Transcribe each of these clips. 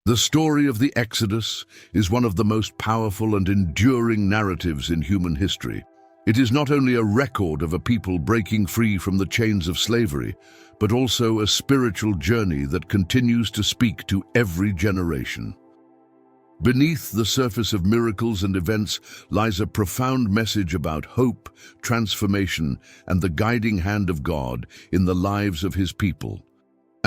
The story of the Exodus is one of the most powerful and enduring narratives in human history. It is not only a record of a people breaking free from the chains of slavery, but also a spiritual journey that continues to speak to every generation. Beneath the surface of miracles and events lies a profound message about hope, transformation, and the guiding hand of God in the lives of His people.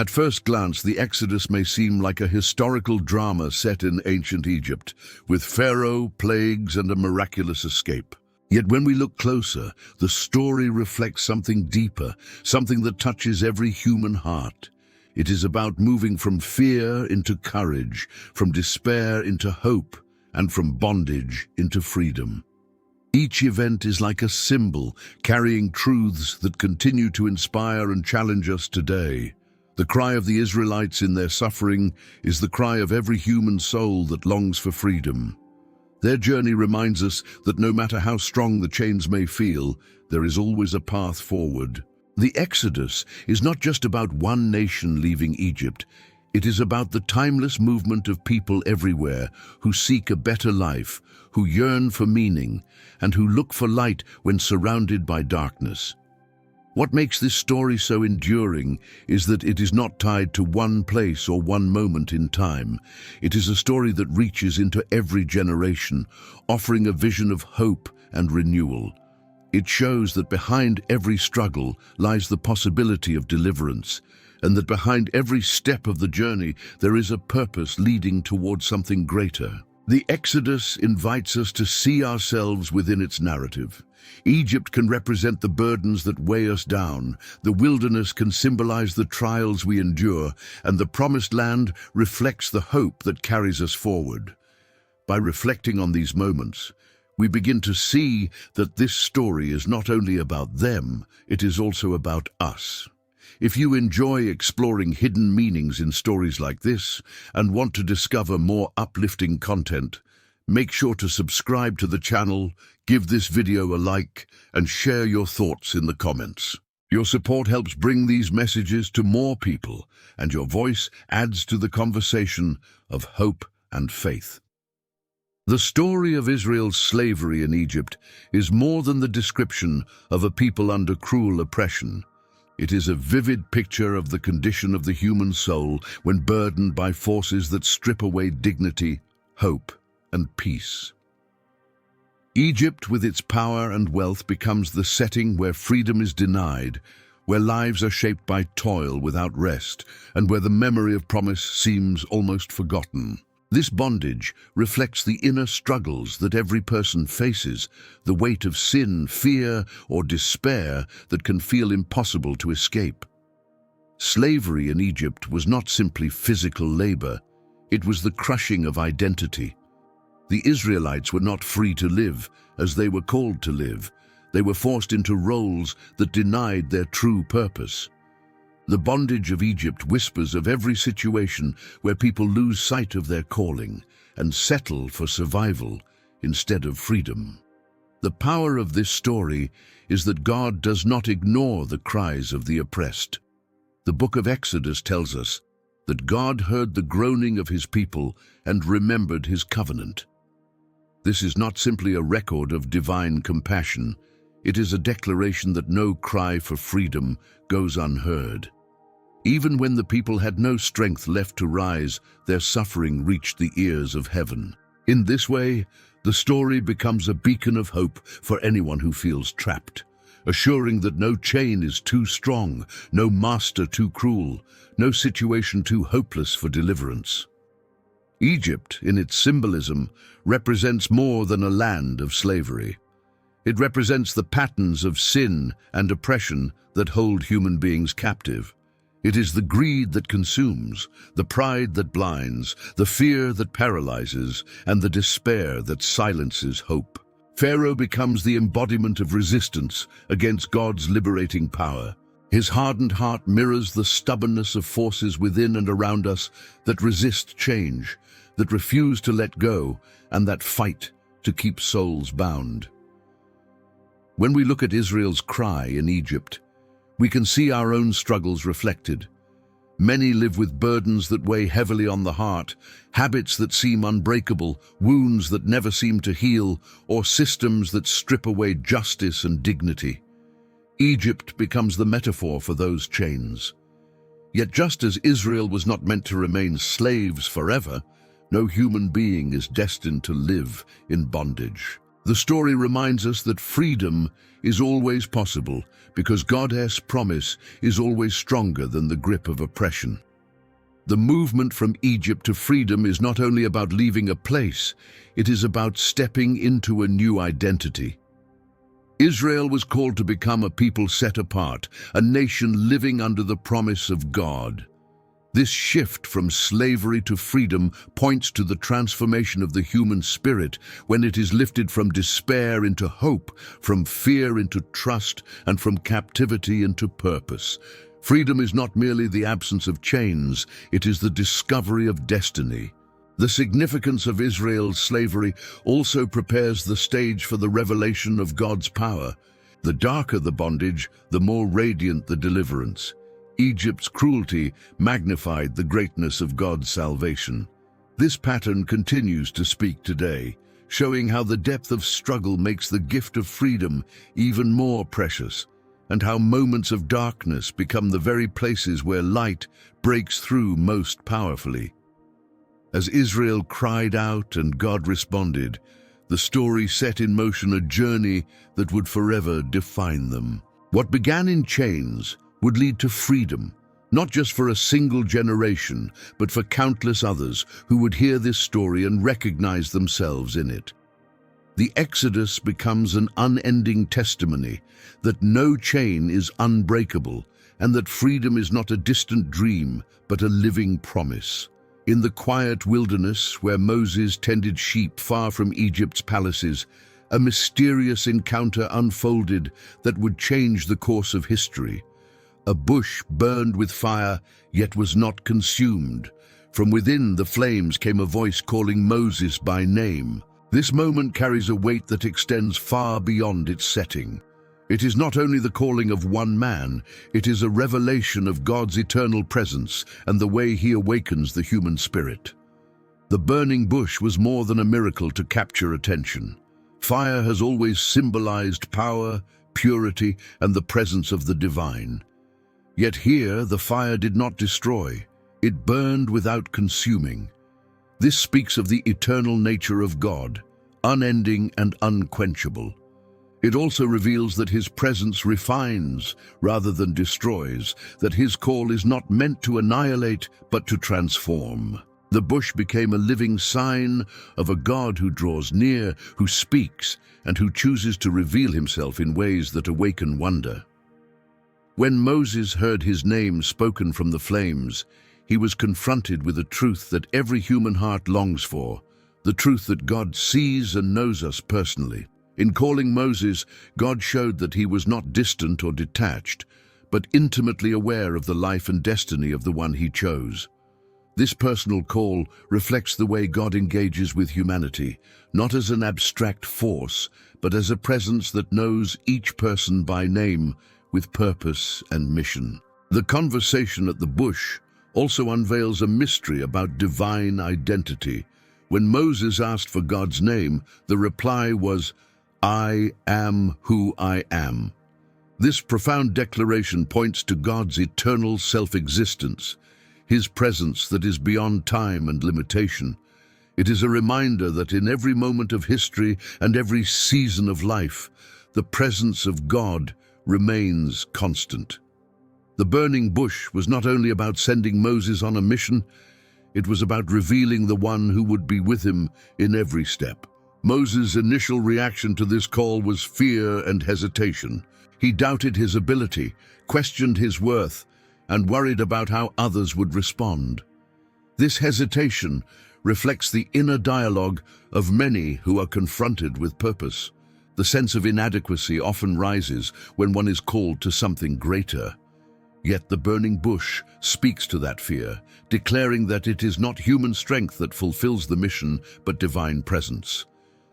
At first glance, the Exodus may seem like a historical drama set in ancient Egypt, with Pharaoh, plagues, and a miraculous escape. Yet when we look closer, the story reflects something deeper, something that touches every human heart. It is about moving from fear into courage, from despair into hope, and from bondage into freedom. Each event is like a symbol, carrying truths that continue to inspire and challenge us today. The cry of the Israelites in their suffering is the cry of every human soul that longs for freedom. Their journey reminds us that no matter how strong the chains may feel, there is always a path forward. The Exodus is not just about one nation leaving Egypt. It is about the timeless movement of people everywhere who seek a better life, who yearn for meaning, and who look for light when surrounded by darkness. What makes this story so enduring is that it is not tied to one place or one moment in time. It is a story that reaches into every generation, offering a vision of hope and renewal. It shows that behind every struggle lies the possibility of deliverance, and that behind every step of the journey there is a purpose leading towards something greater. The Exodus invites us to see ourselves within its narrative. Egypt can represent the burdens that weigh us down, the wilderness can symbolize the trials we endure, and the promised land reflects the hope that carries us forward. By reflecting on these moments, we begin to see that this story is not only about them, it is also about us. If you enjoy exploring hidden meanings in stories like this and want to discover more uplifting content, make sure to subscribe to the channel, give this video a like, and share your thoughts in the comments. Your support helps bring these messages to more people, and your voice adds to the conversation of hope and faith. The story of Israel's slavery in Egypt is more than the description of a people under cruel oppression. It is a vivid picture of the condition of the human soul when burdened by forces that strip away dignity, hope, and peace. Egypt, with its power and wealth, becomes the setting where freedom is denied, where lives are shaped by toil without rest, and where the memory of promise seems almost forgotten. This bondage reflects the inner struggles that every person faces, the weight of sin, fear, or despair that can feel impossible to escape. Slavery in Egypt was not simply physical labor, it was the crushing of identity. The Israelites were not free to live as they were called to live. They were forced into roles that denied their true purpose. The bondage of Egypt whispers of every situation where people lose sight of their calling and settle for survival instead of freedom. The power of this story is that God does not ignore the cries of the oppressed. The book of Exodus tells us that God heard the groaning of His people and remembered His covenant. This is not simply a record of divine compassion. It is a declaration that no cry for freedom goes unheard. Even when the people had no strength left to rise, their suffering reached the ears of heaven. In this way, the story becomes a beacon of hope for anyone who feels trapped, assuring that no chain is too strong, no master too cruel, no situation too hopeless for deliverance. Egypt, in its symbolism, represents more than a land of slavery. It represents the patterns of sin and oppression that hold human beings captive. It is the greed that consumes, the pride that blinds, the fear that paralyzes, and the despair that silences hope. Pharaoh becomes the embodiment of resistance against God's liberating power. His hardened heart mirrors the stubbornness of forces within and around us that resist change, that refuse to let go, and that fight to keep souls bound. When we look at Israel's cry in Egypt, we can see our own struggles reflected. Many live with burdens that weigh heavily on the heart, habits that seem unbreakable, wounds that never seem to heal, or systems that strip away justice and dignity. Egypt becomes the metaphor for those chains. Yet just as Israel was not meant to remain slaves forever, no human being is destined to live in bondage. The story reminds us that freedom is always possible because God's promise is always stronger than the grip of oppression. The movement from Egypt to freedom is not only about leaving a place, it is about stepping into a new identity. Israel was called to become a people set apart, a nation living under the promise of God. This shift from slavery to freedom points to the transformation of the human spirit when it is lifted from despair into hope, from fear into trust, and from captivity into purpose. Freedom is not merely the absence of chains, it is the discovery of destiny. The significance of Israel's slavery also prepares the stage for the revelation of God's power. The darker the bondage, the more radiant the deliverance. Egypt's cruelty magnified the greatness of God's salvation. This pattern continues to speak today, showing how the depth of struggle makes the gift of freedom even more precious, and how moments of darkness become the very places where light breaks through most powerfully. As Israel cried out and God responded, the story set in motion a journey that would forever define them. What began in chains would lead to freedom, not just for a single generation, but for countless others who would hear this story and recognize themselves in it. The Exodus becomes an unending testimony that no chain is unbreakable and that freedom is not a distant dream, but a living promise. In the quiet wilderness where Moses tended sheep far from Egypt's palaces, a mysterious encounter unfolded that would change the course of history. A bush burned with fire, yet was not consumed. From within the flames came a voice calling Moses by name. This moment carries a weight that extends far beyond its setting. It is not only the calling of one man, it is a revelation of God's eternal presence and the way He awakens the human spirit. The burning bush was more than a miracle to capture attention. Fire has always symbolized power, purity, and the presence of the divine. Yet here the fire did not destroy, it burned without consuming. This speaks of the eternal nature of God, unending and unquenchable. It also reveals that His presence refines rather than destroys, that His call is not meant to annihilate but to transform. The bush became a living sign of a God who draws near, who speaks, and who chooses to reveal Himself in ways that awaken wonder. When Moses heard his name spoken from the flames, he was confronted with a truth that every human heart longs for, the truth that God sees and knows us personally. In calling Moses, God showed that He was not distant or detached, but intimately aware of the life and destiny of the one He chose. This personal call reflects the way God engages with humanity, not as an abstract force, but as a presence that knows each person by name, with purpose and mission. The conversation at the bush also unveils a mystery about divine identity. When Moses asked for God's name, the reply was, "I am who I am." This profound declaration points to God's eternal self-existence, His presence that is beyond time and limitation. It is a reminder that in every moment of history and every season of life, the presence of God remains constant. The burning bush was not only about sending Moses on a mission, it was about revealing the one who would be with him in every step. Moses' initial reaction to this call was fear and hesitation. He doubted his ability, questioned his worth, and worried about how others would respond. This hesitation reflects the inner dialogue of many who are confronted with purpose. The sense of inadequacy often rises when one is called to something greater. Yet the burning bush speaks to that fear, declaring that it is not human strength that fulfills the mission, but divine presence.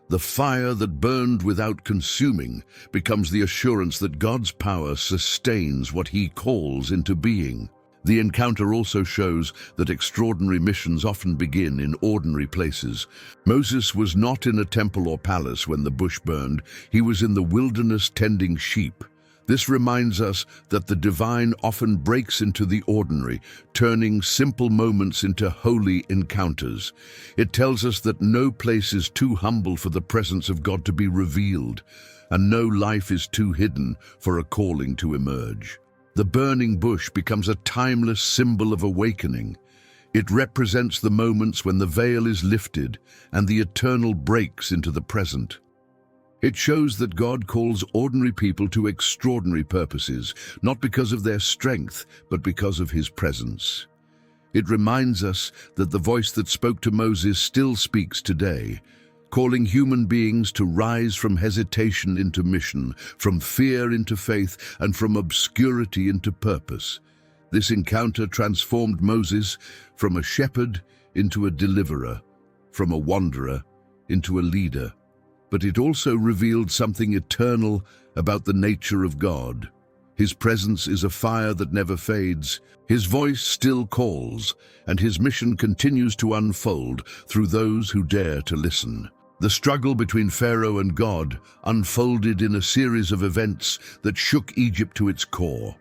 The fire that burned without consuming becomes the assurance that God's power sustains what He calls into being. The encounter also shows that extraordinary missions often begin in ordinary places. Moses was not in a temple or palace when the bush burned. He was in the wilderness tending sheep. This reminds us that the divine often breaks into the ordinary, turning simple moments into holy encounters. It tells us that no place is too humble for the presence of God to be revealed, and no life is too hidden for a calling to emerge. The burning bush becomes a timeless symbol of awakening. It represents the moments when the veil is lifted and the eternal breaks into the present. It shows that God calls ordinary people to extraordinary purposes, not because of their strength, but because of his presence. It reminds us that the voice that spoke to Moses still speaks today, calling human beings to rise from hesitation into mission, from fear into faith, and from obscurity into purpose. This encounter transformed Moses from a shepherd into a deliverer, from a wanderer into a leader. But it also revealed something eternal about the nature of God. His presence is a fire that never fades. His voice still calls, and his mission continues to unfold through those who dare to listen. The struggle between Pharaoh and God unfolded in a series of events that shook Egypt to its core.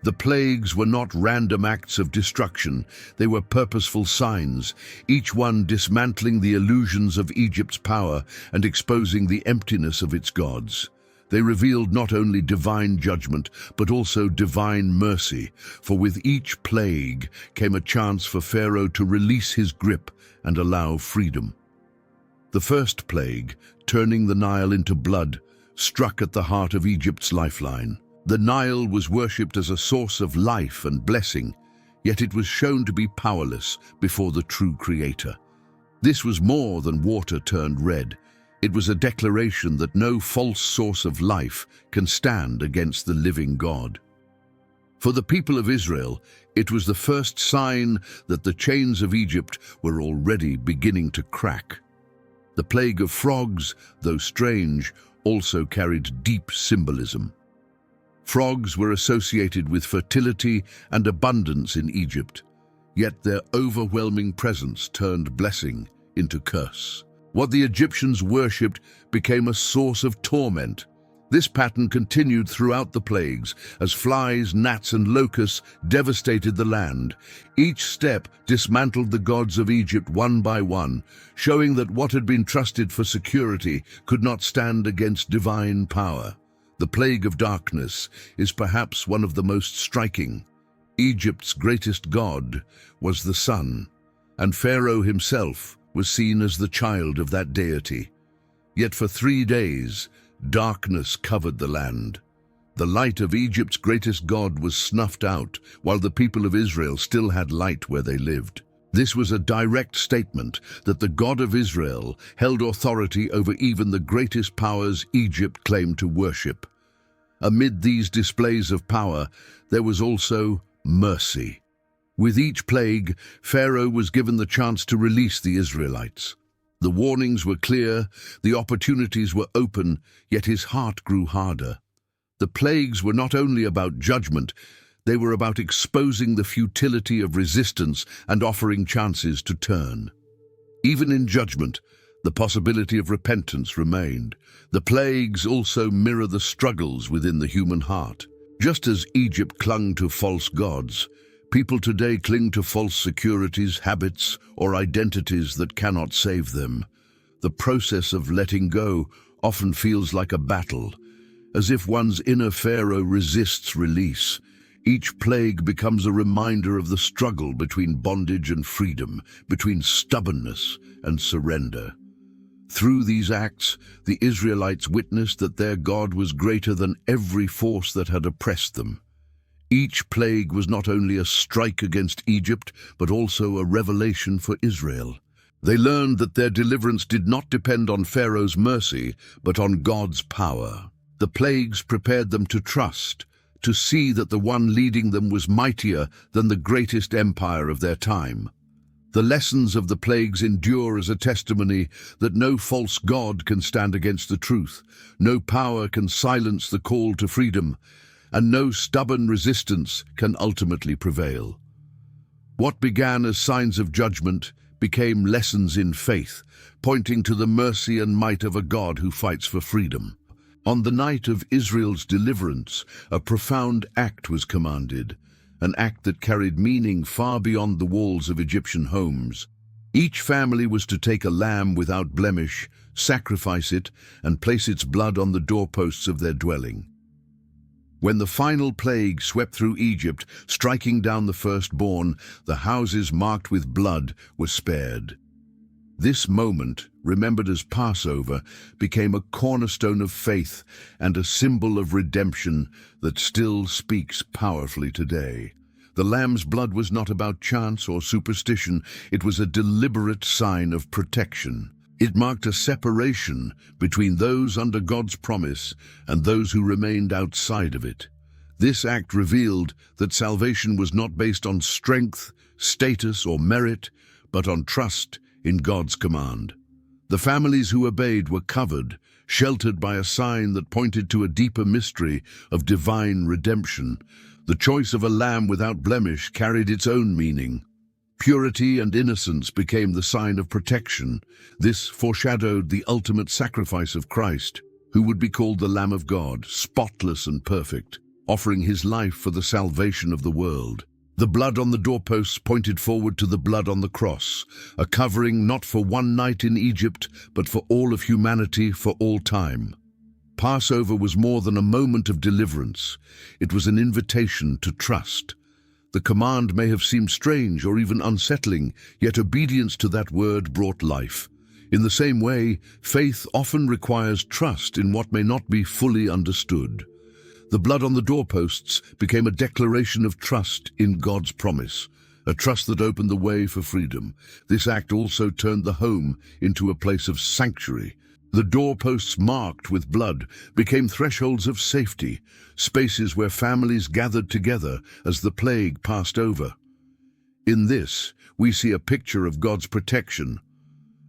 The plagues were not random acts of destruction, they were purposeful signs, each one dismantling the illusions of Egypt's power and exposing the emptiness of its gods. They revealed not only divine judgment, but also divine mercy, for with each plague came a chance for Pharaoh to release his grip and allow freedom. The first plague, turning the Nile into blood, struck at the heart of Egypt's lifeline. The Nile was worshipped as a source of life and blessing, yet it was shown to be powerless before the true Creator. This was more than water turned red. It was a declaration that no false source of life can stand against the living God. For the people of Israel, it was the first sign that the chains of Egypt were already beginning to crack. The plague of frogs, though strange, also carried deep symbolism. Frogs were associated with fertility and abundance in Egypt, yet their overwhelming presence turned blessing into curse. What the Egyptians worshipped became a source of torment. This pattern continued throughout the plagues as flies, gnats, and locusts devastated the land. Each step dismantled the gods of Egypt one by one, showing that what had been trusted for security could not stand against divine power. The plague of darkness is perhaps one of the most striking. Egypt's greatest god was the sun, and Pharaoh himself was seen as the child of that deity. Yet for 3 days, darkness covered the land. The light of Egypt's greatest god was snuffed out, while the people of Israel still had light where they lived. This was a direct statement that the God of Israel held authority over even the greatest powers Egypt claimed to worship. Amid these displays of power, there was also mercy. With each plague, Pharaoh was given the chance to release the Israelites. The warnings were clear, the opportunities were open, yet his heart grew harder. The plagues were not only about judgment, they were about exposing the futility of resistance and offering chances to turn. Even in judgment, the possibility of repentance remained. The plagues also mirror the struggles within the human heart. Just as Egypt clung to false gods, people today cling to false securities, habits, or identities that cannot save them. The process of letting go often feels like a battle, as if one's inner Pharaoh resists release. Each plague becomes a reminder of the struggle between bondage and freedom, between stubbornness and surrender. Through these acts, the Israelites witnessed that their God was greater than every force that had oppressed them. Each plague was not only a strike against Egypt, but also a revelation for Israel. They learned that their deliverance did not depend on Pharaoh's mercy, but on God's power. The plagues prepared them to trust, to see that the one leading them was mightier than the greatest empire of their time. The lessons of the plagues endure as a testimony that no false god can stand against the truth, no power can silence the call to freedom, and no stubborn resistance can ultimately prevail. What began as signs of judgment became lessons in faith, pointing to the mercy and might of a God who fights for freedom. On the night of Israel's deliverance, a profound act was commanded, an act that carried meaning far beyond the walls of Egyptian homes. Each family was to take a lamb without blemish, sacrifice it, and place its blood on the doorposts of their dwelling. When the final plague swept through Egypt, striking down the firstborn, the houses marked with blood were spared. This moment, remembered as Passover, became a cornerstone of faith and a symbol of redemption that still speaks powerfully today. The lamb's blood was not about chance or superstition, it was a deliberate sign of protection. It marked a separation between those under God's promise and those who remained outside of it. This act revealed that salvation was not based on strength, status, or merit, but on trust in God's command. The families who obeyed were covered, sheltered by a sign that pointed to a deeper mystery of divine redemption. The choice of a lamb without blemish carried its own meaning. Purity and innocence became the sign of protection. This foreshadowed the ultimate sacrifice of Christ, who would be called the Lamb of God, spotless and perfect, offering his life for the salvation of the world. The blood on the doorposts pointed forward to the blood on the cross, a covering not for one night in Egypt, but for all of humanity for all time. Passover was more than a moment of deliverance. It was an invitation to trust. The command may have seemed strange or even unsettling, yet obedience to that word brought life. In the same way, faith often requires trust in what may not be fully understood. The blood on the doorposts became a declaration of trust in God's promise, a trust that opened the way for freedom. This act also turned the home into a place of sanctuary. The doorposts marked with blood became thresholds of safety, spaces where families gathered together as the plague passed over. In this, we see a picture of God's protection,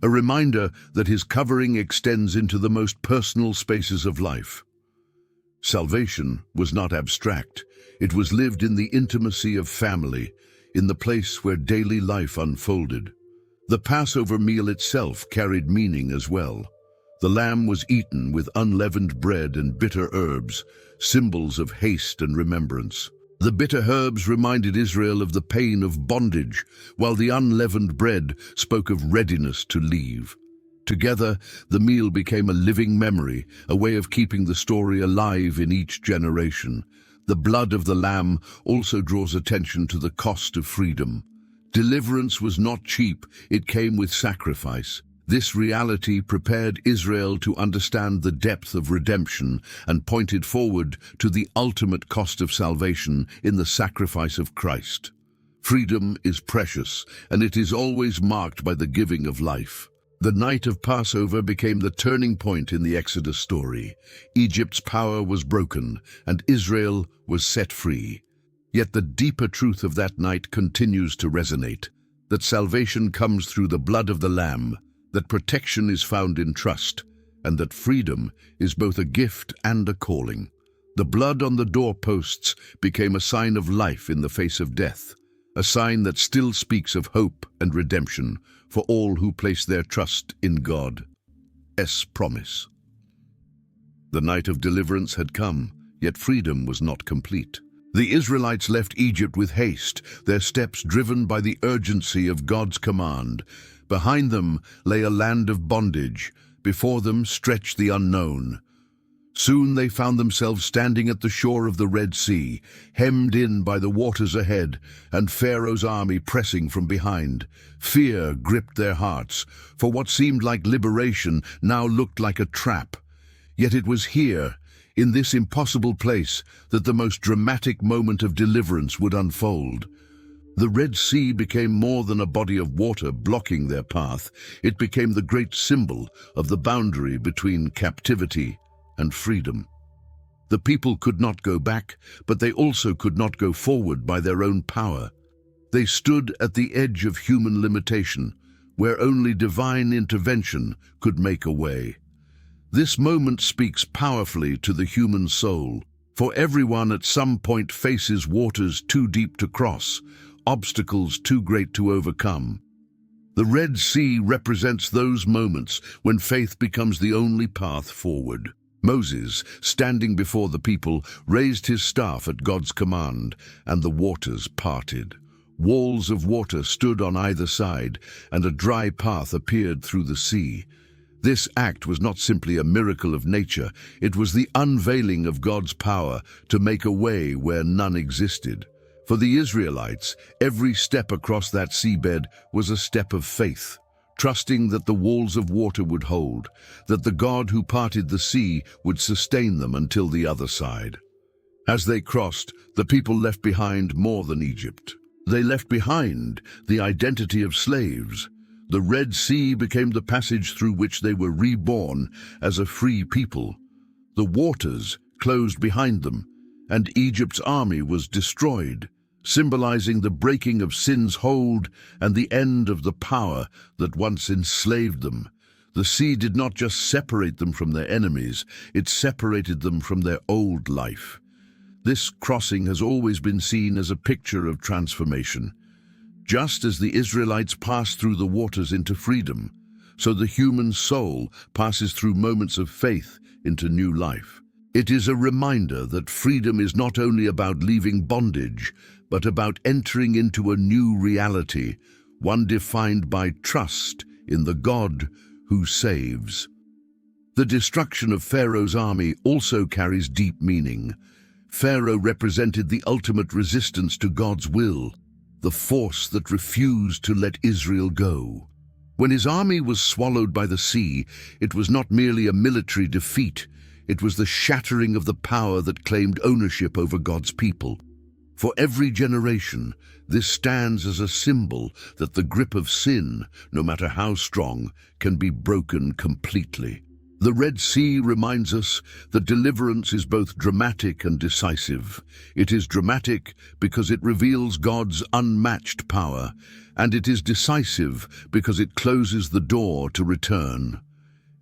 a reminder that his covering extends into the most personal spaces of life. Salvation was not abstract. It was lived in the intimacy of family, in the place where daily life unfolded. The Passover meal itself carried meaning as well. The lamb was eaten with unleavened bread and bitter herbs, symbols of haste and remembrance. The bitter herbs reminded Israel of the pain of bondage, while the unleavened bread spoke of readiness to leave. Together, the meal became a living memory, a way of keeping the story alive in each generation. The blood of the lamb also draws attention to the cost of freedom. Deliverance was not cheap, it came with sacrifice. This reality prepared Israel to understand the depth of redemption and pointed forward to the ultimate cost of salvation in the sacrifice of Christ. Freedom is precious, and it is always marked by the giving of life. The night of Passover became the turning point in the Exodus story. Egypt's power was broken, and Israel was set free. Yet the deeper truth of that night continues to resonate, that salvation comes through the blood of the Lamb, that protection is found in trust, and that freedom is both a gift and a calling. The blood on the doorposts became a sign of life in the face of death, a sign that still speaks of hope and redemption for all who place their trust in God's promise. The night of deliverance had come, yet freedom was not complete. The Israelites left Egypt with haste, their steps driven by the urgency of God's command. Behind them lay a land of bondage, before them stretched the unknown. Soon they found themselves standing at the shore of the Red Sea, hemmed in by the waters ahead, and Pharaoh's army pressing from behind. Fear gripped their hearts, for what seemed like liberation now looked like a trap. Yet it was here, in this impossible place, that the most dramatic moment of deliverance would unfold. The Red Sea became more than a body of water blocking their path. It became the great symbol of the boundary between captivity and freedom. The people could not go back, but they also could not go forward by their own power. They stood at the edge of human limitation, where only divine intervention could make a way. This moment speaks powerfully to the human soul, for everyone at some point faces waters too deep to cross, obstacles too great to overcome. The Red Sea represents those moments when faith becomes the only path forward. Moses, standing before the people, raised his staff at God's command, and the waters parted. Walls of water stood on either side, and a dry path appeared through the sea. This act was not simply a miracle of nature, it was the unveiling of God's power to make a way where none existed. For the Israelites, every step across that seabed was a step of faith, trusting that the walls of water would hold, that the God who parted the sea would sustain them until the other side. As they crossed, the people left behind more than Egypt. They left behind the identity of slaves. The Red Sea became the passage through which they were reborn as a free people. The waters closed behind them, and Egypt's army was destroyed, symbolizing the breaking of sin's hold and the end of the power that once enslaved them. The sea did not just separate them from their enemies, it separated them from their old life. This crossing has always been seen as a picture of transformation. Just as the Israelites passed through the waters into freedom, so the human soul passes through moments of faith into new life. It is a reminder that freedom is not only about leaving bondage, but about entering into a new reality, one defined by trust in the God who saves. The destruction of Pharaoh's army also carries deep meaning. Pharaoh represented the ultimate resistance to God's will, the force that refused to let Israel go. When his army was swallowed by the sea, it was not merely a military defeat, it was the shattering of the power that claimed ownership over God's people. For every generation, this stands as a symbol that the grip of sin, no matter how strong, can be broken completely. The Red Sea reminds us that deliverance is both dramatic and decisive. It is dramatic because it reveals God's unmatched power, and it is decisive because it closes the door to return.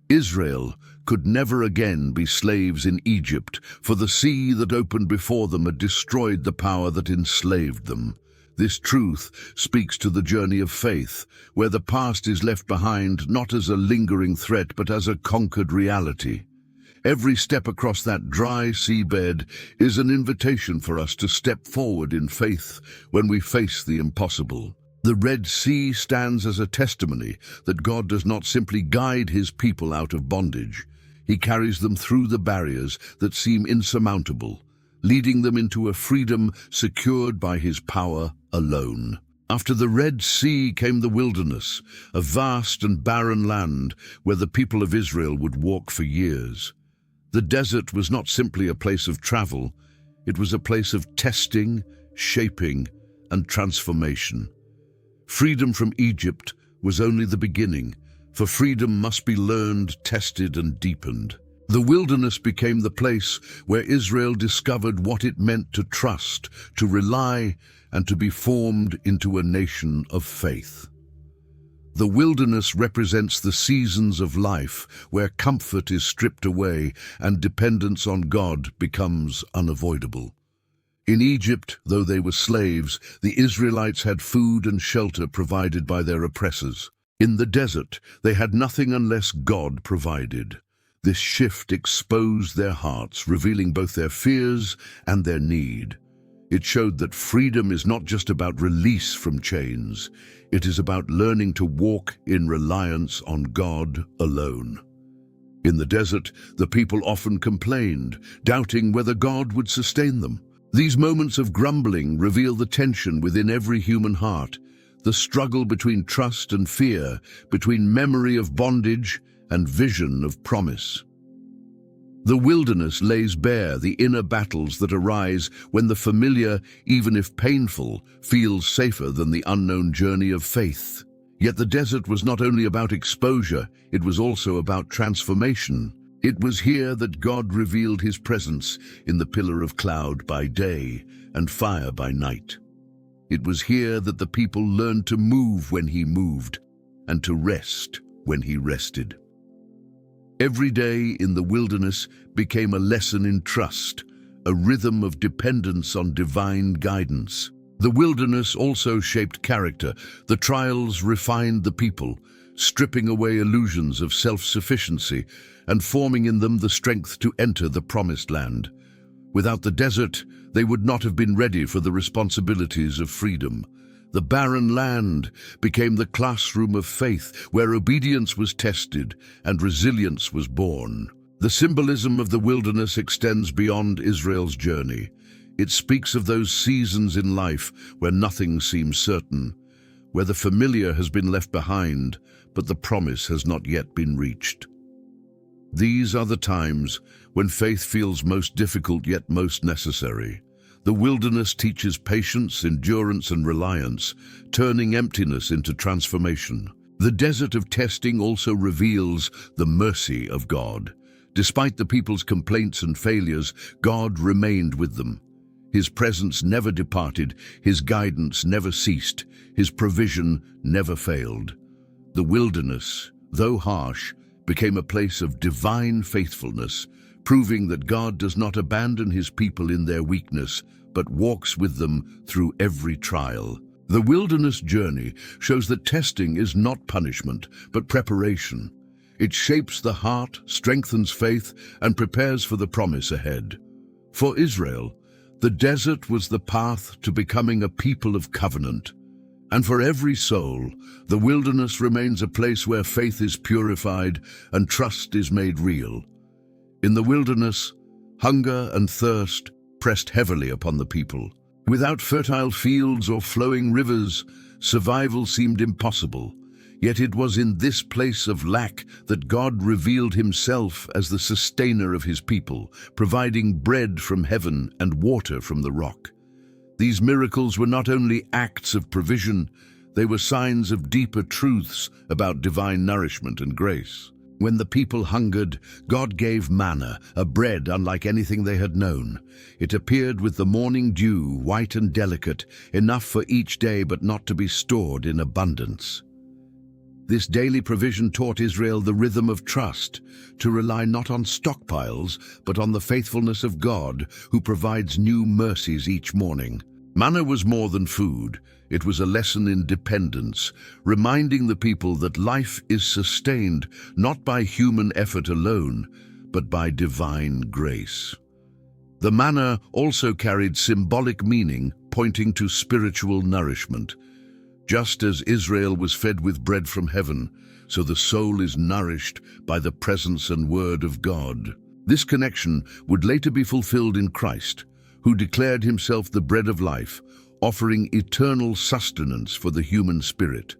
Israel could never again be slaves in Egypt, for the sea that opened before them had destroyed the power that enslaved them. This truth speaks to the journey of faith, where the past is left behind not as a lingering threat but as a conquered reality. Every step across that dry seabed is an invitation for us to step forward in faith when we face the impossible. The Red Sea stands as a testimony that God does not simply guide his people out of bondage. He carries them through the barriers that seem insurmountable, leading them into a freedom secured by his power alone. After the Red Sea came the wilderness, a vast and barren land where the people of Israel would walk for years. The desert was not simply a place of travel, it was a place of testing, shaping, and transformation. Freedom from Egypt was only the beginning, for freedom must be learned, tested, and deepened. The wilderness became the place where Israel discovered what it meant to trust, to rely, and to be formed into a nation of faith. The wilderness represents the seasons of life where comfort is stripped away and dependence on God becomes unavoidable. In Egypt, though they were slaves, the Israelites had food and shelter provided by their oppressors. In the desert, they had nothing unless God provided. This shift exposed their hearts, revealing both their fears and their need. It showed that freedom is not just about release from chains. It is about learning to walk in reliance on God alone. In the desert, the people often complained, doubting whether God would sustain them. These moments of grumbling reveal the tension within every human heart, the struggle between trust and fear, between memory of bondage and vision of promise. The wilderness lays bare the inner battles that arise when the familiar, even if painful, feels safer than the unknown journey of faith. Yet the desert was not only about exposure, it was also about transformation. It was here that God revealed his presence in the pillar of cloud by day and fire by night. It was here that the people learned to move when he moved and to rest when he rested. Every day in the wilderness became a lesson in trust, a rhythm of dependence on divine guidance. The wilderness also shaped character. The trials refined the people, stripping away illusions of self-sufficiency and forming in them the strength to enter the promised land. Without the desert, they would not have been ready for the responsibilities of freedom. The barren land became the classroom of faith, where obedience was tested and resilience was born. The symbolism of the wilderness extends beyond Israel's journey. It speaks of those seasons in life where nothing seems certain, where the familiar has been left behind, but the promise has not yet been reached. These are the times when faith feels most difficult yet most necessary. The wilderness teaches patience, endurance, and reliance, turning emptiness into transformation. The desert of testing also reveals the mercy of God. Despite the people's complaints and failures, God remained with them. His presence never departed, His guidance never ceased, His provision never failed. The wilderness, though harsh, became a place of divine faithfulness, proving that God does not abandon His people in their weakness, but walks with them through every trial. The wilderness journey shows that testing is not punishment, but preparation. It shapes the heart, strengthens faith, and prepares for the promise ahead. For Israel, the desert was the path to becoming a people of covenant. And for every soul, the wilderness remains a place where faith is purified and trust is made real. In the wilderness, hunger and thirst pressed heavily upon the people. Without fertile fields or flowing rivers, survival seemed impossible. Yet it was in this place of lack that God revealed Himself as the sustainer of His people, providing bread from heaven and water from the rock. These miracles were not only acts of provision, they were signs of deeper truths about divine nourishment and grace. When the people hungered, God gave manna, a bread unlike anything they had known. It appeared with the morning dew, white and delicate, enough for each day but not to be stored in abundance. This daily provision taught Israel the rhythm of trust, to rely not on stockpiles, but on the faithfulness of God, who provides new mercies each morning. Manna was more than food. It was a lesson in dependence, reminding the people that life is sustained not by human effort alone, but by divine grace. The manna also carried symbolic meaning, pointing to spiritual nourishment. Just as Israel was fed with bread from heaven, so the soul is nourished by the presence and word of God. This connection would later be fulfilled in Christ, who declared Himself the bread of life, offering eternal sustenance for the human spirit.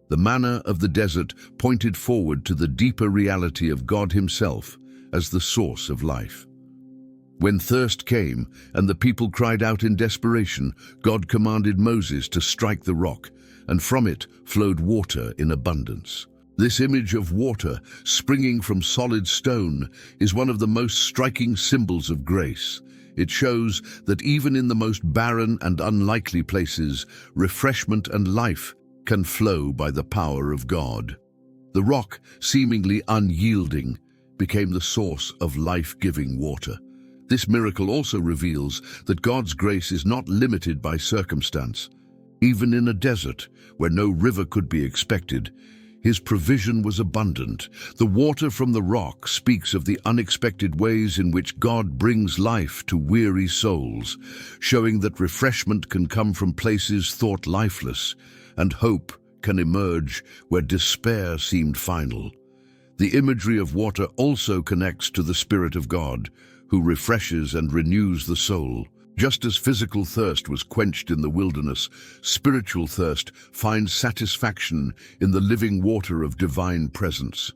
The manna of the desert pointed forward to the deeper reality of God Himself as the source of life. When thirst came and the people cried out in desperation, God commanded Moses to strike the rock, and from it flowed water in abundance. This image of water springing from solid stone is one of the most striking symbols of grace. It shows that even in the most barren and unlikely places, refreshment and life can flow by the power of God. The rock, seemingly unyielding, became the source of life-giving water. This miracle also reveals that God's grace is not limited by circumstance. Even in a desert, where no river could be expected, His provision was abundant. The water from the rock speaks of the unexpected ways in which God brings life to weary souls, showing that refreshment can come from places thought lifeless, and hope can emerge where despair seemed final. The imagery of water also connects to the Spirit of God, who refreshes and renews the soul. Just as physical thirst was quenched in the wilderness, spiritual thirst finds satisfaction in the living water of divine presence.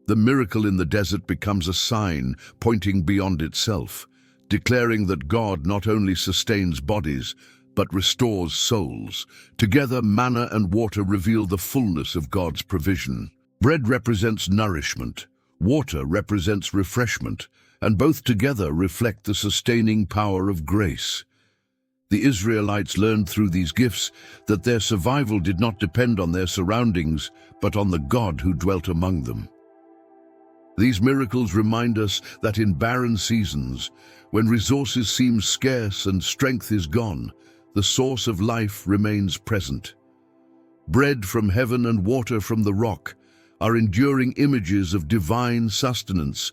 The miracle in the desert becomes a sign pointing beyond itself, declaring that God not only sustains bodies, but restores souls. Together, manna and water reveal the fullness of God's provision. Bread represents nourishment, water represents refreshment, and both together reflect the sustaining power of grace. The Israelites learned through these gifts that their survival did not depend on their surroundings, but on the God who dwelt among them. These miracles remind us that in barren seasons, when resources seem scarce and strength is gone, the source of life remains present. Bread from heaven and water from the rock are enduring images of divine sustenance,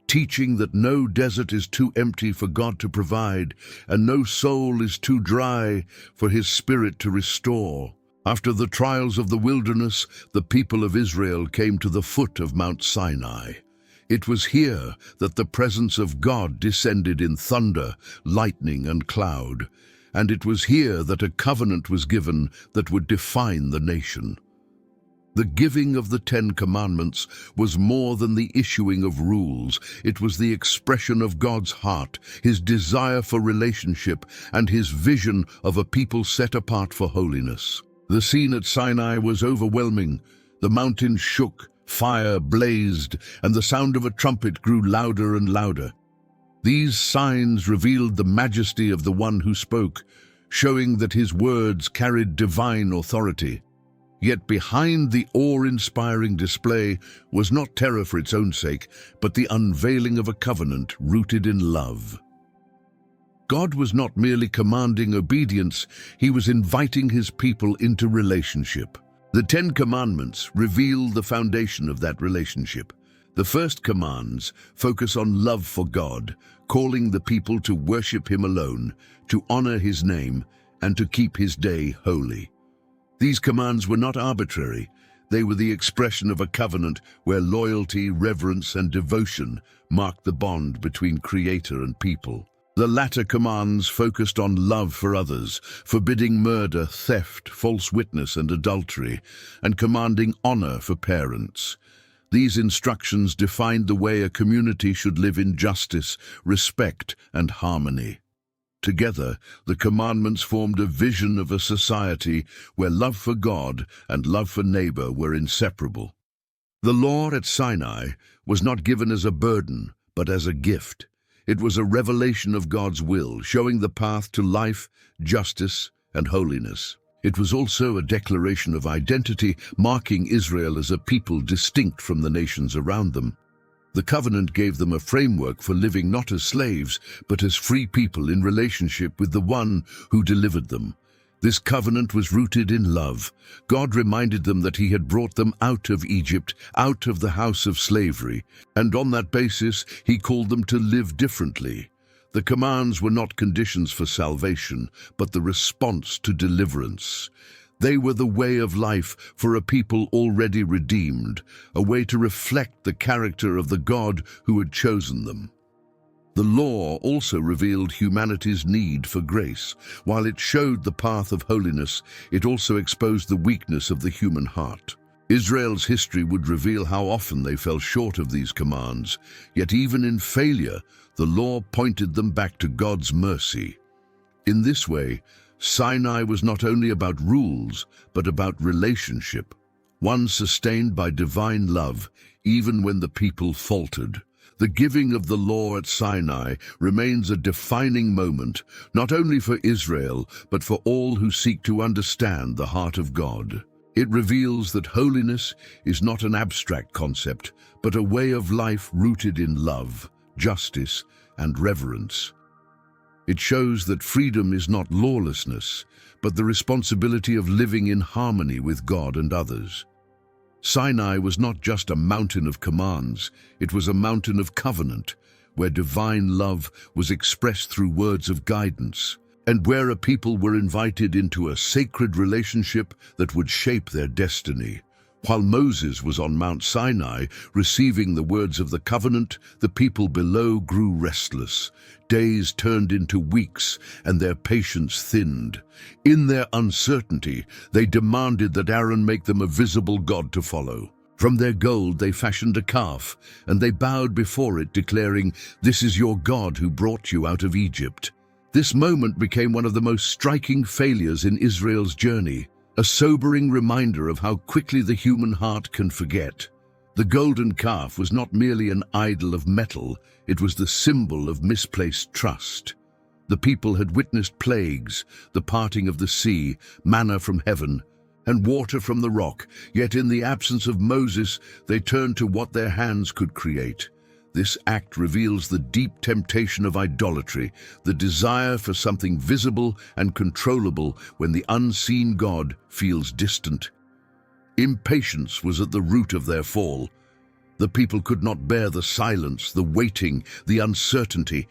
teaching that no desert is too empty for God to provide, and no soul is too dry for His Spirit to restore. After the trials of the wilderness, the people of Israel came to the foot of Mount Sinai. It was here that the presence of God descended in thunder, lightning, and cloud, and it was here that a covenant was given that would define the nation. The giving of the 10 Commandments was more than the issuing of rules. It was the expression of God's heart, His desire for relationship, and His vision of a people set apart for holiness. The scene at Sinai was overwhelming. The mountains shook, fire blazed, and the sound of a trumpet grew louder and louder. These signs revealed the majesty of the one who spoke, showing that his words carried divine authority. Yet behind the awe-inspiring display was not terror for its own sake, but the unveiling of a covenant rooted in love. God was not merely commanding obedience, He was inviting His people into relationship. The 10 Commandments reveal the foundation of that relationship. The first commands focus on love for God, calling the people to worship Him alone, to honor His name, and to keep His day holy. These commands were not arbitrary. They were the expression of a covenant where loyalty, reverence, and devotion marked the bond between Creator and people. The latter commands focused on love for others, forbidding murder, theft, false witness, and adultery, and commanding honor for parents. These instructions defined the way a community should live in justice, respect, and harmony. Together, the commandments formed a vision of a society where love for God and love for neighbor were inseparable. The law at Sinai was not given as a burden, but as a gift. It was a revelation of God's will, showing the path to life, justice, and holiness. It was also a declaration of identity, marking Israel as a people distinct from the nations around them. The covenant gave them a framework for living not as slaves, but as free people in relationship with the one who delivered them. This covenant was rooted in love. God reminded them that He had brought them out of Egypt, out of the house of slavery, and on that basis He called them to live differently. The commands were not conditions for salvation, but the response to deliverance. They were the way of life for a people already redeemed, a way to reflect the character of the God who had chosen them. The law also revealed humanity's need for grace. While it showed the path of holiness, it also exposed the weakness of the human heart. Israel's history would reveal how often they fell short of these commands, yet even in failure, the law pointed them back to God's mercy. In this way, Sinai was not only about rules, but about relationship, one sustained by divine love, even when the people faltered. The giving of the law at Sinai remains a defining moment, not only for Israel, but for all who seek to understand the heart of God. It reveals that holiness is not an abstract concept, but a way of life rooted in love, justice, and reverence. It shows that freedom is not lawlessness, but the responsibility of living in harmony with God and others. Sinai was not just a mountain of commands, it was a mountain of covenant, where divine love was expressed through words of guidance, and where a people were invited into a sacred relationship that would shape their destiny. While Moses was on Mount Sinai, receiving the words of the covenant, the people below grew restless. Days turned into weeks, and their patience thinned. In their uncertainty, they demanded that Aaron make them a visible God to follow. From their gold they fashioned a calf, and they bowed before it, declaring, "This is your God who brought you out of Egypt." This moment became one of the most striking failures in Israel's journey, a sobering reminder of how quickly the human heart can forget. The golden calf was not merely an idol of metal, it was the symbol of misplaced trust. The people had witnessed plagues, the parting of the sea, manna from heaven, and water from the rock, yet in the absence of Moses, they turned to what their hands could create. This act reveals the deep temptation of idolatry, the desire for something visible and controllable when the unseen God feels distant. Impatience was at the root of their fall. The people could not bear the silence, the waiting, the uncertainty.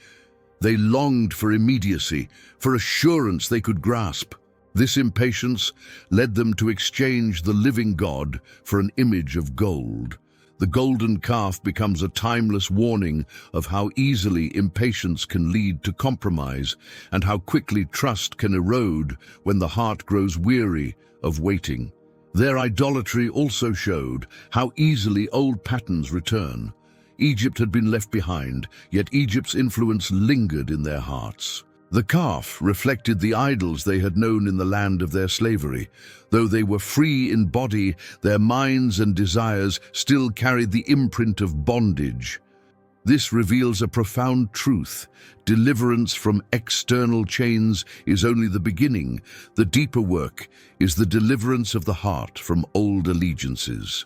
They longed for immediacy, for assurance they could grasp. This impatience led them to exchange the living God for an image of gold. The golden calf becomes a timeless warning of how easily impatience can lead to compromise and how quickly trust can erode when the heart grows weary of waiting. Their idolatry also showed how easily old patterns return. Egypt had been left behind, yet Egypt's influence lingered in their hearts. The calf reflected the idols they had known in the land of their slavery. Though they were free in body, their minds and desires still carried the imprint of bondage. This reveals a profound truth. Deliverance from external chains is only the beginning. The deeper work is the deliverance of the heart from old allegiances.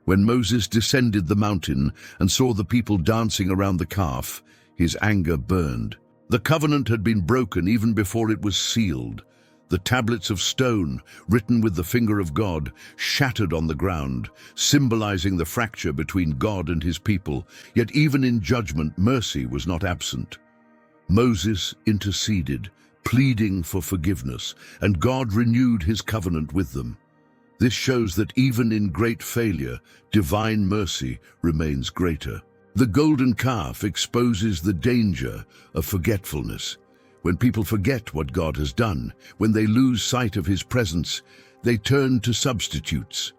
When Moses descended the mountain and saw the people dancing around the calf, his anger burned. The covenant had been broken even before it was sealed. The tablets of stone, written with the finger of God, shattered on the ground, symbolizing the fracture between God and his people. Yet even in judgment, mercy was not absent. Moses interceded, pleading for forgiveness, and God renewed his covenant with them. This shows that even in great failure, divine mercy remains greater. The golden calf exposes the danger of forgetfulness. When people forget what God has done, when they lose sight of his presence, they turn to substitutes.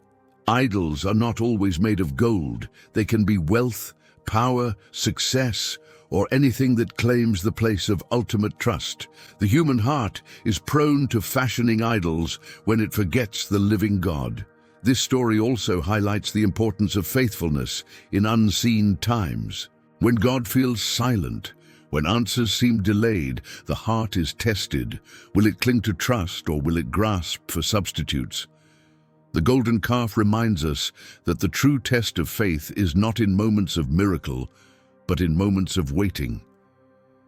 Idols are not always made of gold. They can be wealth, power, success, or anything that claims the place of ultimate trust. The human heart is prone to fashioning idols when it forgets the living God. This story also highlights the importance of faithfulness in unseen times. When God feels silent, when answers seem delayed, the heart is tested. Will it cling to trust or will it grasp for substitutes? The golden calf reminds us that the true test of faith is not in moments of miracle, but in moments of waiting.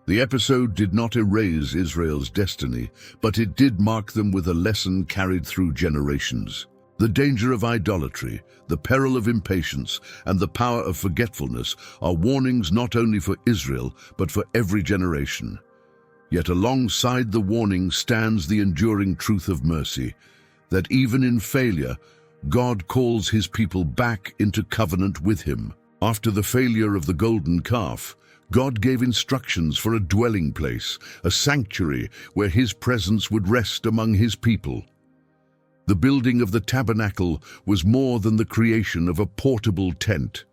The episode did not erase Israel's destiny, but it did mark them with a lesson carried through generations. The danger of idolatry, the peril of impatience, and the power of forgetfulness are warnings not only for Israel, but for every generation. Yet alongside the warning stands the enduring truth of mercy, that even in failure, God calls his people back into covenant with him. After the failure of the golden calf, God gave instructions for a dwelling place, a sanctuary where his presence would rest among his people. The building of the tabernacle was more than the creation of a portable tent.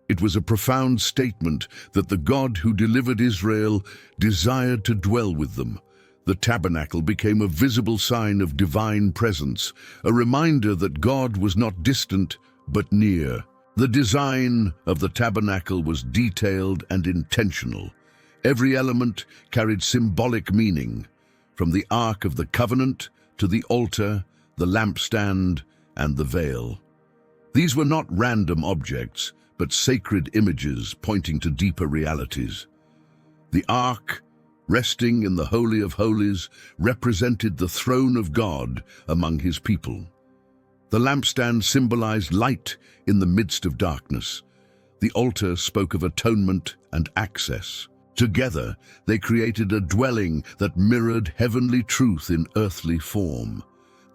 It was a profound statement that the God who delivered Israel desired to dwell with them. The tabernacle became a visible sign of divine presence, a reminder that God was not distant but near. The design of the tabernacle was detailed and intentional. Every element carried symbolic meaning, from the Ark of the Covenant to the altar, the lampstand, and the veil. These were not random objects, but sacred images pointing to deeper realities. The Ark, resting in the Holy of Holies, represented the throne of God among his people. The lampstand symbolized light in the midst of darkness. The altar spoke of atonement and access. Together, they created a dwelling that mirrored heavenly truth in earthly form.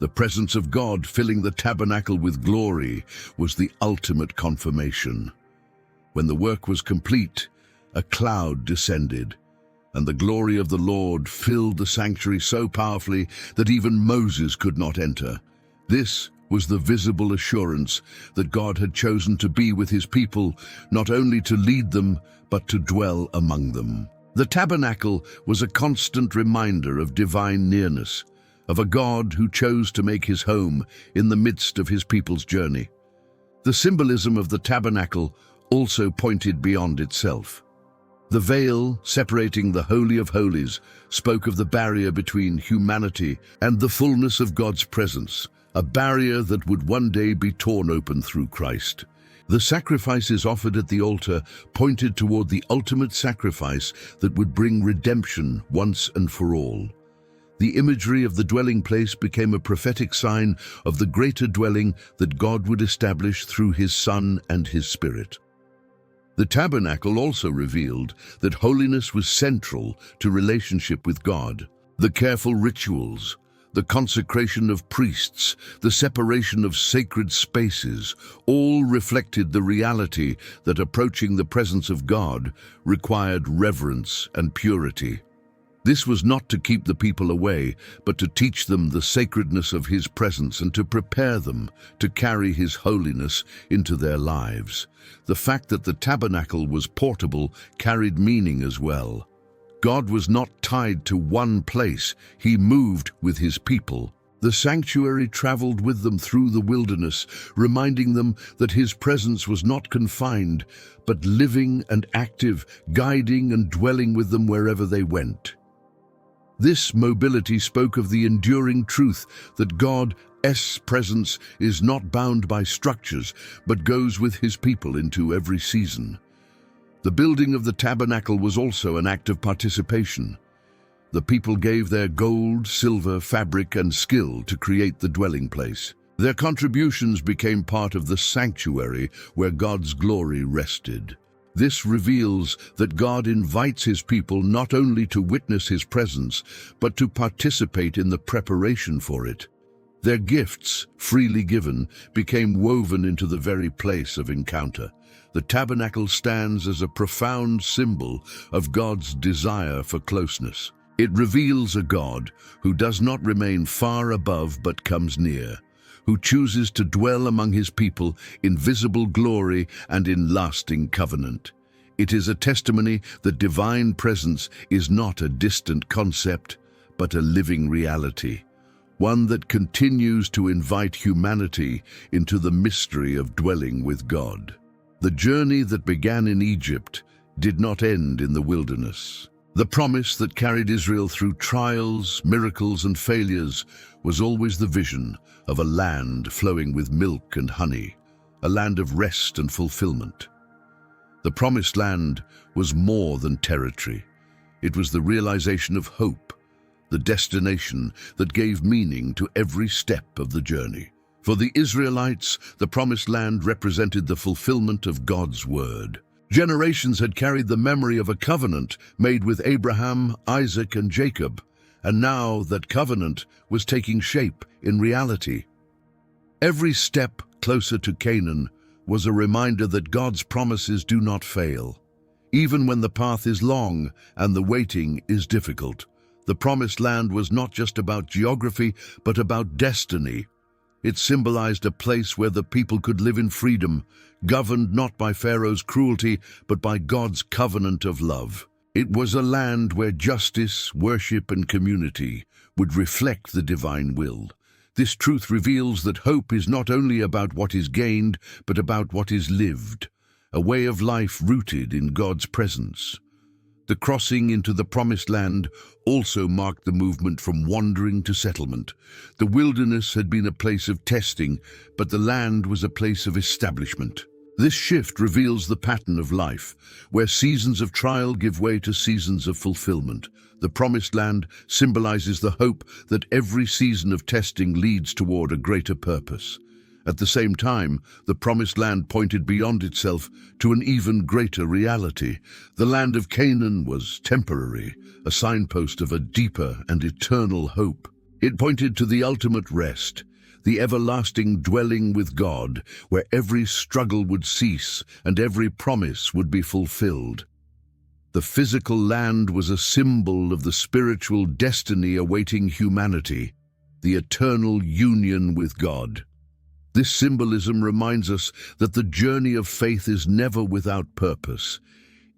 The presence of God filling the tabernacle with glory was the ultimate confirmation. When the work was complete, a cloud descended, and the glory of the Lord filled the sanctuary so powerfully that even Moses could not enter. This was the visible assurance that God had chosen to be with his people, not only to lead them, but to dwell among them. The tabernacle was a constant reminder of divine nearness, of a God who chose to make his home in the midst of his people's journey. The symbolism of the tabernacle also pointed beyond itself. The veil separating the Holy of Holies spoke of the barrier between humanity and the fullness of God's presence, a barrier that would one day be torn open through Christ. The sacrifices offered at the altar pointed toward the ultimate sacrifice that would bring redemption once and for all. The imagery of the dwelling place became a prophetic sign of the greater dwelling that God would establish through His Son and His Spirit. The tabernacle also revealed that holiness was central to relationship with God. The careful rituals, the consecration of priests, the separation of sacred spaces, all reflected the reality that approaching the presence of God required reverence and purity. This was not to keep the people away, but to teach them the sacredness of His presence and to prepare them to carry His holiness into their lives. The fact that the tabernacle was portable carried meaning as well. God was not tied to one place. He moved with His people. The sanctuary traveled with them through the wilderness, reminding them that His presence was not confined, but living and active, guiding and dwelling with them wherever they went. This mobility spoke of the enduring truth that God's presence is not bound by structures, but goes with His people into every season. The building of the tabernacle was also an act of participation. The people gave their gold, silver, fabric, and skill to create the dwelling place. Their contributions became part of the sanctuary where God's glory rested. This reveals that God invites His people not only to witness His presence, but to participate in the preparation for it. Their gifts, freely given, became woven into the very place of encounter. The tabernacle stands as a profound symbol of God's desire for closeness. It reveals a God who does not remain far above but comes near, who chooses to dwell among His people in visible glory and in lasting covenant. It is a testimony that divine presence is not a distant concept, but a living reality, one that continues to invite humanity into the mystery of dwelling with God. The journey that began in Egypt did not end in the wilderness. The promise that carried Israel through trials, miracles, and failures was always the vision of a land flowing with milk and honey, a land of rest and fulfillment. The promised land was more than territory. It was the realization of hope, the destination that gave meaning to every step of the journey. For the Israelites, the promised land represented the fulfillment of God's word. Generations had carried the memory of a covenant made with Abraham, Isaac, and Jacob, and now that covenant was taking shape in reality. Every step closer to Canaan was a reminder that God's promises do not fail. Even when the path is long and the waiting is difficult, the promised land was not just about geography, but about destiny. It symbolized a place where the people could live in freedom, governed not by Pharaoh's cruelty, but by God's covenant of love. It was a land where justice, worship, and community would reflect the divine will. This truth reveals that hope is not only about what is gained, but about what is lived, a way of life rooted in God's presence. The crossing into the promised land also marked the movement from wandering to settlement. The wilderness had been a place of testing, but the land was a place of establishment. This shift reveals the pattern of life, where seasons of trial give way to seasons of fulfillment. The promised land symbolizes the hope that every season of testing leads toward a greater purpose. At the same time, the promised land pointed beyond itself to an even greater reality. The land of Canaan was temporary, a signpost of a deeper and eternal hope. It pointed to the ultimate rest, the everlasting dwelling with God, where every struggle would cease and every promise would be fulfilled. The physical land was a symbol of the spiritual destiny awaiting humanity, the eternal union with God. This symbolism reminds us that the journey of faith is never without purpose.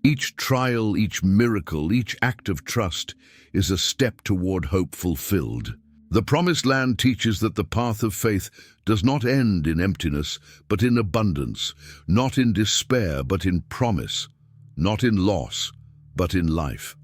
Each trial, each miracle, each act of trust is a step toward hope fulfilled. The Promised Land teaches that the path of faith does not end in emptiness, but in abundance, not in despair, but in promise, not in loss, but in life.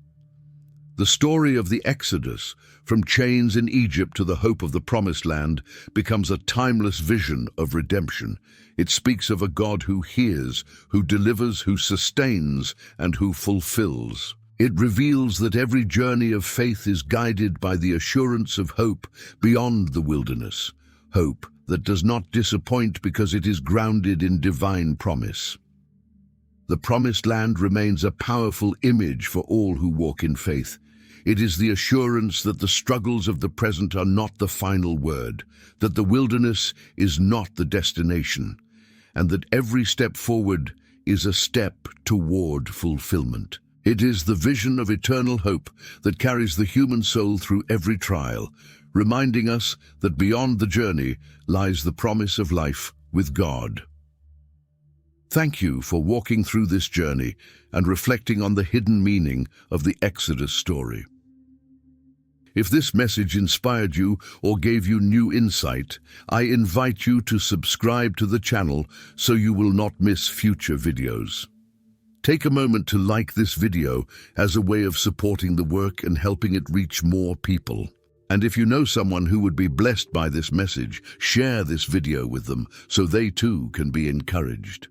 The story of the Exodus, from chains in Egypt to the hope of the Promised Land, becomes a timeless vision of redemption. It speaks of a God who hears, who delivers, who sustains, and who fulfills. It reveals that every journey of faith is guided by the assurance of hope beyond the wilderness, hope that does not disappoint because it is grounded in divine promise. The Promised Land remains a powerful image for all who walk in faith. It is the assurance that the struggles of the present are not the final word, that the wilderness is not the destination, and that every step forward is a step toward fulfillment. It is the vision of eternal hope that carries the human soul through every trial, reminding us that beyond the journey lies the promise of life with God. Thank you for walking through this journey and reflecting on the hidden meaning of the Exodus story. If this message inspired you or gave you new insight, I invite you to subscribe to the channel so you will not miss future videos. Take a moment to like this video as a way of supporting the work and helping it reach more people. And if you know someone who would be blessed by this message, share this video with them so they too can be encouraged.